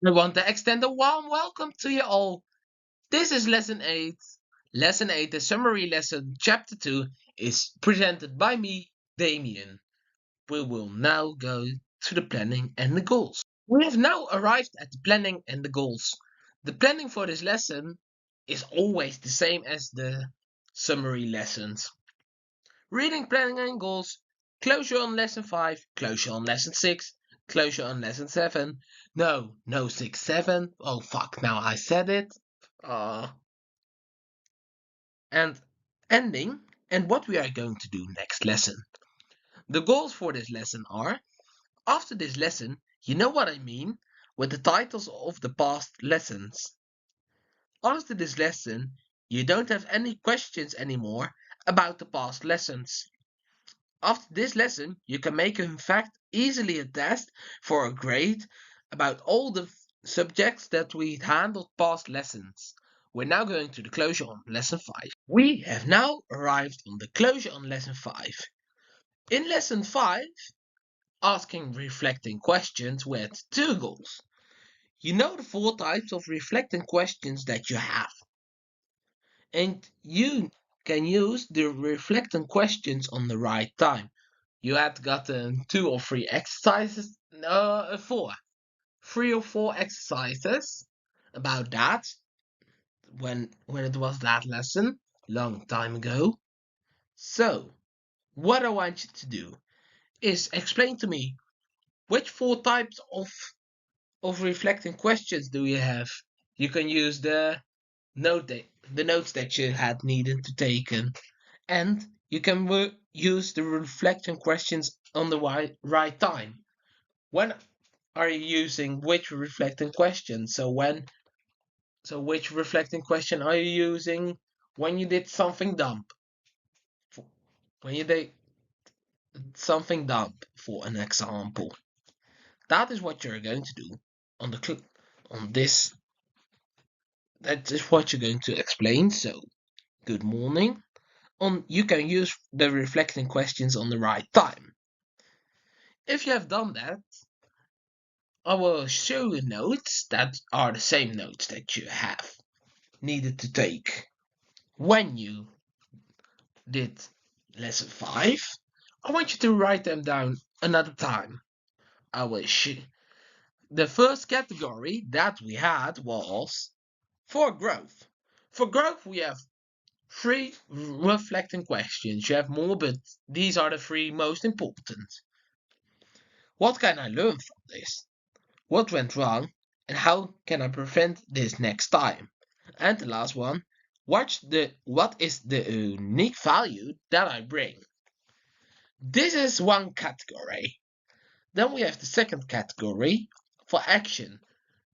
I want to extend a warm welcome to you all. This is Lesson 8. Lesson 8, the summary lesson, Chapter 2, is presented by me, Damien. We will now go to the planning and the goals. We have now arrived at the planning and the goals. The planning for this lesson is always the same as the summary lessons. Reading, planning and goals, closure on lesson 5, closure on lesson 6, closure on lesson 7. No 6, 7. Oh fuck, now I said it. And ending, and what we are going to do next lesson. The goals for this lesson are, after this lesson, you know what I mean, with the titles of the past lessons. After this lesson, you don't have any questions anymore about the past lessons. After this lesson, you can make in fact easily a test for a grade about all the subjects that we handled past lessons. We're now going to the closure on lesson 5. We have now arrived on the closure on lesson 5. In lesson 5, asking reflecting questions with 2 goals. You know the 4 types of reflecting questions that you have. And you can use the reflecting questions on the right time. You had gotten 2 or 3 exercises, 4, 3 or 4 exercises about that when it was that lesson, long time ago. So, what I want you to do is explain to me which 4 types of reflecting questions do you have. You can use the notes that you had needed to taken, and you can use the reflection questions on the right time. When are you using which reflecting question? So which reflecting question are you using when you did something dumb? When you did something dumb, for an example. That is what you're going to do on the on this. That is what you're going to explain. So, good morning. You can use the reflecting questions on the right time. If you have done that, I will show you notes that are the same notes that you have needed to take when you did lesson 5. I want you to write them down another time. I will The first category that we had was for growth. For growth, we have 3 reflecting questions. You have more, but these are the 3 most important. What can I learn from this? What went wrong? And how can I prevent this next time? And the last one, what is the unique value that I bring? This is one category. Then we have the second category for action.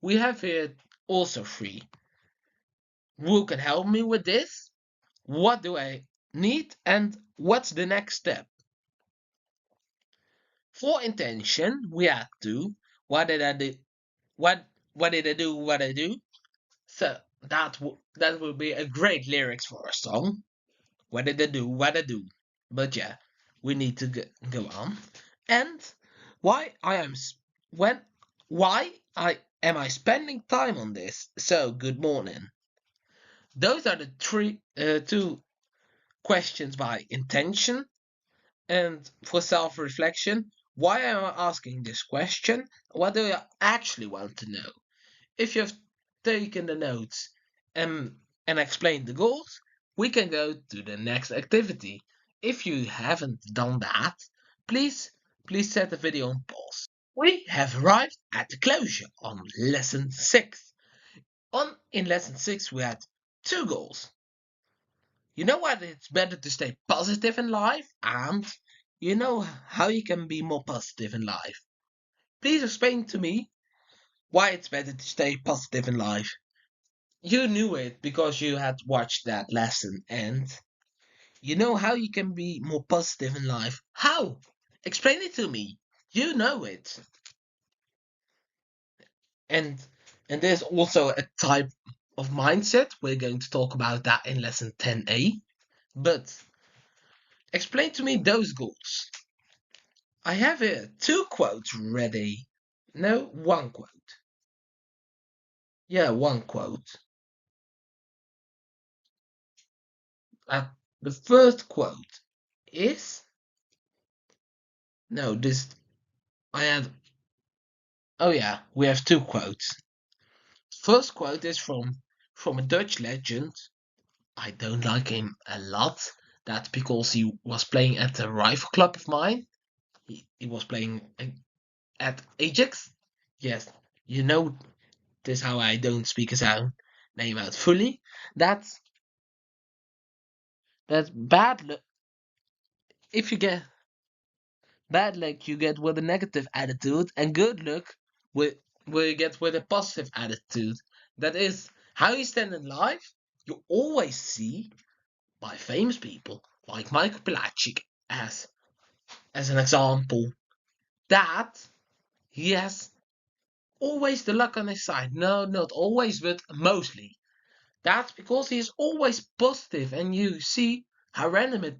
We have here also 3. Who can help me with this? What do I need? And what's the next step? For intention, we have 2. What did I do? What did I do? What I do? So that will be a great lyrics for a song. What did I do? What I do? But yeah, we need to go on. And why I am when why I am I spending time on this? So good morning. Those are the 2 questions by intention, and for self-reflection. Why am I asking this question? What do I actually want to know? If you've taken the notes and explained the goals, we can go to the next activity. If you haven't done that, please set the video on pause. We have arrived at the closure on lesson 6. In lesson 6 we had 2 goals. You know what? It's better to stay positive in life, and you know how you can be more positive in life. Please explain to me why it's better to stay positive in life. You knew it because you had watched that lesson, and you know how you can be more positive in life. How? Explain it to me. You know it. And there's also a type of mindset. We're going to talk about that in lesson 10a. But explain to me those goals. I have here 2 quotes ready. No, 1 quote. Yeah, one quote. Uh, the first quote is no. This I had. Oh yeah, we have two quotes. First quote is from a Dutch legend. I don't like him a lot. That's because he was playing at a rival club of mine. He was playing at Ajax. Yes, you know this how I don't speak his own name out fully. That's that's bad luck. If you get bad luck, you get with a negative attitude, and good luck with will you get with a positive attitude. That is how you stand in life. You always see by famous people like Michael Pilacic as an example that he has always the luck on his side. No, not always, but mostly. That's because he is always positive, and you see how random it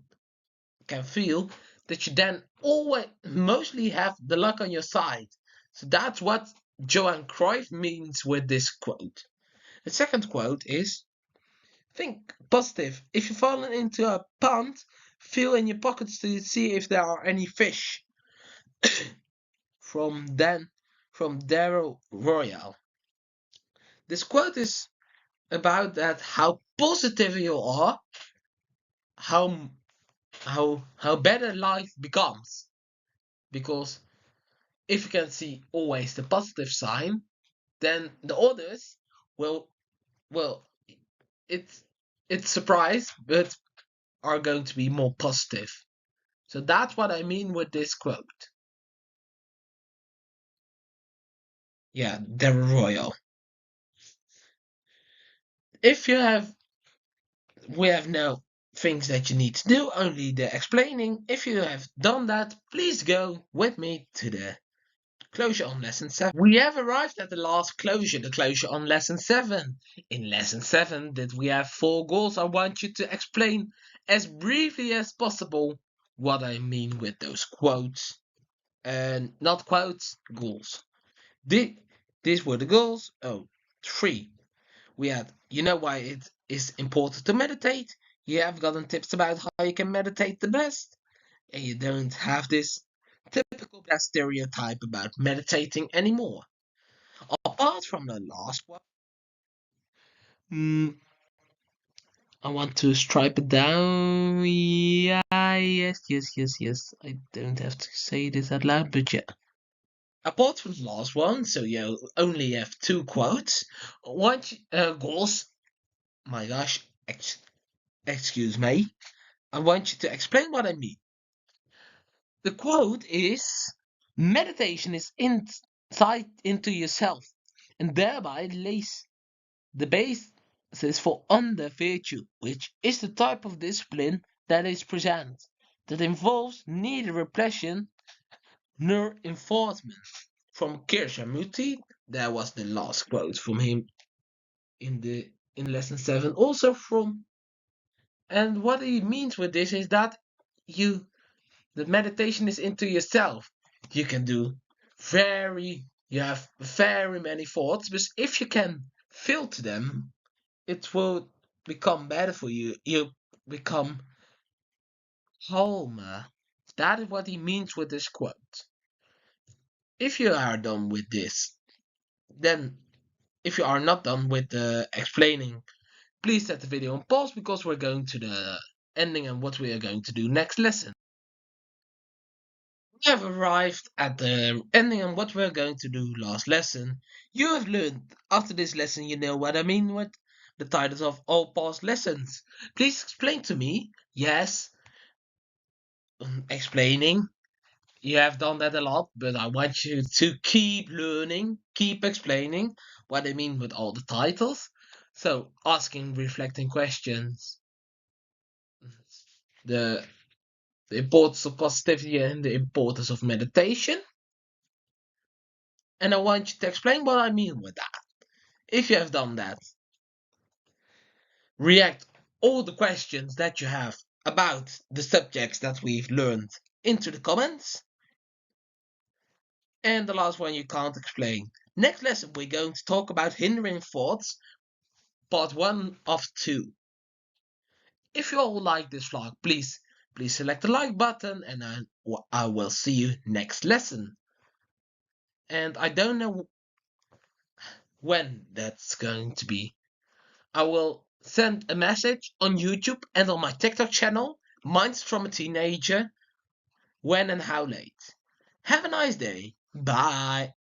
can feel that you then always mostly have the luck on your side. So that's what Johan Cruyff means with this quote. The second quote is think positive. If you've fallen into a pond, feel in your pockets to see if there are any fish. from Dan from Daryl Royal. This quote is about that how positive you are, how how better life becomes. Because if you can see always the positive sign, then the others will well it's it's surprise but are going to be more positive. So that's what I mean with this quote. Yeah, Daryl Royal. If you have we have now things that you need to do, only the explaining. If you have done that, please go with me to the closure on lesson 7. We have arrived at the last closure, the closure on lesson 7. In lesson 7, did we have 4 goals? I want you to explain as briefly as possible what I mean with those quotes. And not quotes, goals. These were the goals. Oh, 3. We had, you know why it is important to meditate. You have gotten tips about how you can meditate the best. And you don't have this typical black stereotype about meditating anymore. Apart from the last one, mm, I want to stripe it down. Yeah, yes. I don't have to say this out loud, but yeah. Apart from the last one, so you only have 2 quotes. What goals? My gosh, excuse me. I want you to explain what I mean. The quote is meditation is insight into yourself and thereby lays the basis for under virtue, which is the type of discipline that is present, that involves neither repression nor enforcement. From Krishnamurti, that was the last quote from him in lesson 7. Also from and what he means with this is that you the meditation is into yourself. You can do you have very many thoughts, but if you can filter them, it will become better for you. You become calmer. That is what he means with this quote. If you are done with this, then if you are not done with the explaining, please set the video on pause because we're going to the ending and what we are going to do next lesson. We have arrived at the ending on what we're going to do last lesson. You have learned after this lesson, you know what I mean with the titles of all past lessons. Please explain to me. Yes, explaining. You have done that a lot, but I want you to keep learning, keep explaining what I mean with all the titles. So, asking reflecting questions, the, the importance of positivity and the importance of meditation. And I want you to explain what I mean with that. If you have done that, react all the questions that you have about the subjects that we've learned into the comments. And the last one you can't explain. Next lesson, we're going to talk about hindering thoughts, part 1 of 2. If you all like this vlog, please select the like button, and I will see you next lesson. And I don't know when that's going to be. I will send a message on YouTube and on my TikTok channel, Minds from a Teenager, when and how late. Have a nice day. Bye.